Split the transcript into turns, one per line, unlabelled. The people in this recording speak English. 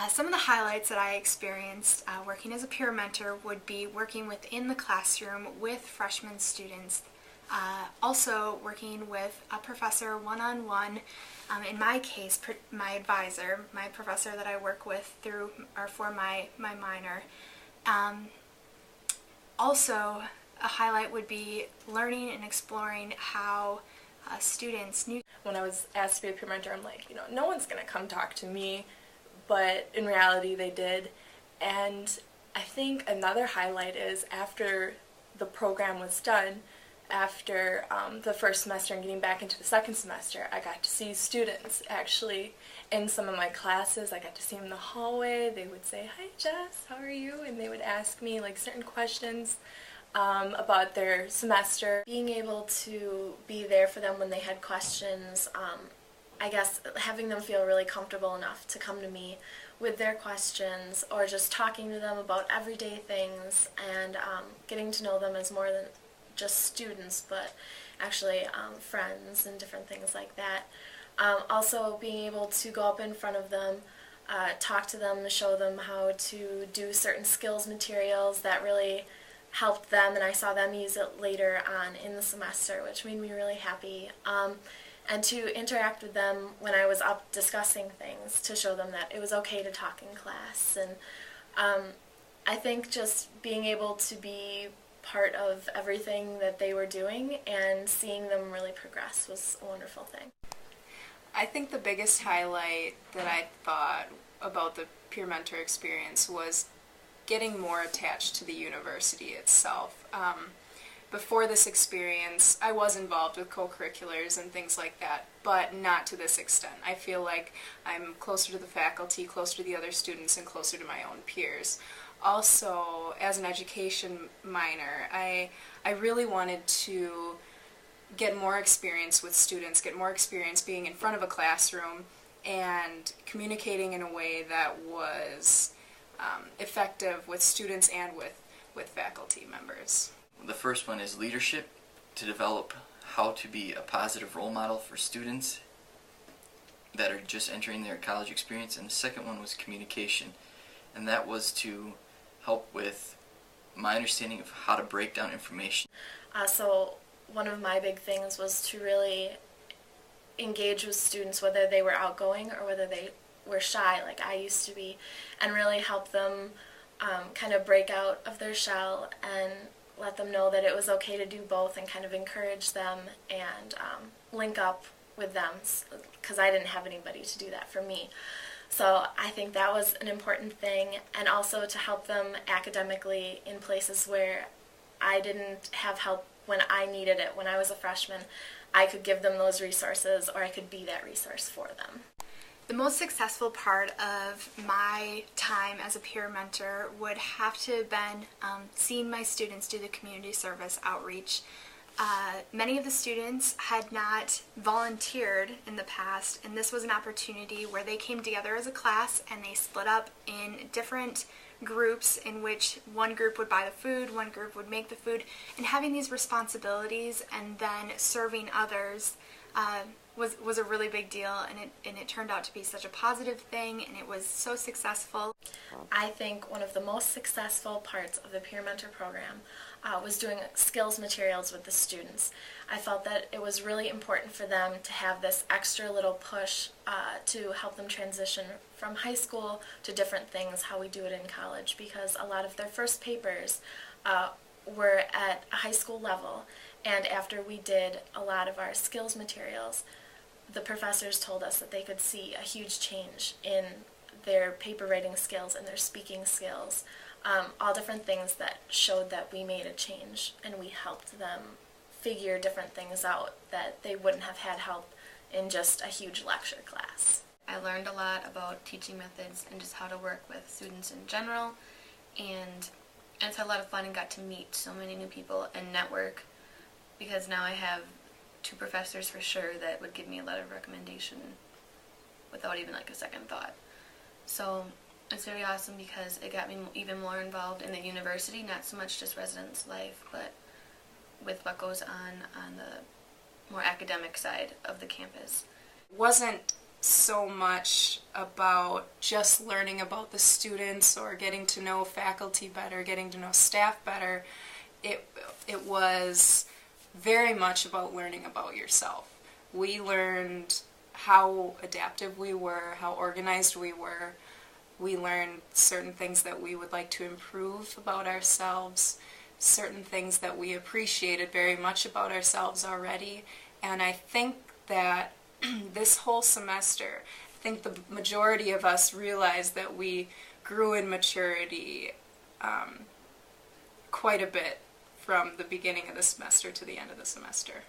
Some of the highlights that I experienced working as a peer mentor would be working within the classroom with freshman students. Also working with a professor one-on-one, in my case, my advisor, my professor that I work with through or for my minor. Also, a highlight would be learning and exploring how students knew.
When I was asked to be a peer mentor, I'm like, no one's going to come talk to me, but in reality they did. And I think another highlight is after the program was done, after the first semester and getting back into the second semester, I got to see students actually in some of my classes. I got to see them in the hallway. They would say, "Hi Jess, how are you?" And they would ask me like certain questions about their semester. Being able to be there for them when they had questions, I guess having them feel really comfortable enough to come to me with their questions, or just talking to them about everyday things, and getting to know them as more than just students, but actually friends and different things like that. Also being able to go up in front of them, talk to them, show them how to do certain skills materials that really helped them, and I saw them use it later on in the semester, which made me really happy. And to interact with them when I was up discussing things, to show them that it was okay to talk in class. And I think just being able to be part of everything that they were doing and seeing them really progress was a wonderful thing.
I think the biggest highlight that I thought about the peer mentor experience was getting more attached to the university itself. Before this experience, I was involved with co-curriculars and things like that, but not to this extent. I feel like I'm closer to the faculty, closer to the other students, and closer to my own peers. Also, as an education minor, I really wanted to get more experience with students, get more experience being in front of a classroom and communicating in a way that was effective with students and with faculty members.
The first one is leadership, to develop how to be a positive role model for students that are just entering their college experience. And the second one was communication, and that was to help with my understanding of how to break down information.
So one of my big things was to really engage with students, whether they were outgoing or whether they were shy like I used to be, and really help them kind of break out of their shell and let them know that it was okay to do both, and kind of encourage them and link up with them, because I didn't have anybody to do that for me. So I think that was an important thing, and also to help them academically in places where I didn't have help when I needed it. When I was a freshman, I could give them those resources, or I could be that resource for them.
The most successful part of my time as a peer mentor would have to have been seeing my students do the community service outreach. Many of the students had not volunteered in the past, and this was an opportunity where they came together as a class and they split up in different groups, in which one group would buy the food, one group would make the food, and having these responsibilities and then serving others was a really big deal, and it turned out to be such a positive thing, and it was so successful.
I think one of the most successful parts of the peer mentor program was doing skills materials with the students. I felt that it was really important for them to have this extra little push to help them transition from high school to different things, how we do it in college, because a lot of their first papers were at a high school level, and after we did a lot of our skills materials, the professors told us that they could see a huge change in their paper writing skills and their speaking skills, all different things that showed that we made a change, and we helped them figure different things out that they wouldn't have had help in just a huge lecture class.
I learned a lot about teaching methods and just how to work with students in general, and it's had a lot of fun and got to meet so many new people and network, because now I have 2 professors for sure that would give me a letter of recommendation without even like a second thought. So it's very awesome because it got me even more involved in the university, not so much just residence life, but with what goes on the more academic side of the campus.
Wasn't so much about just learning about the students or getting to know faculty better, getting to know staff better. It was very much about learning about yourself. We learned how adaptive we were, how organized we were. We learned certain things that we would like to improve about ourselves, certain things that we appreciated very much about ourselves already. And I think that this whole semester, I think the majority of us realized that we grew in maturity quite a bit from the beginning of the semester to the end of the semester.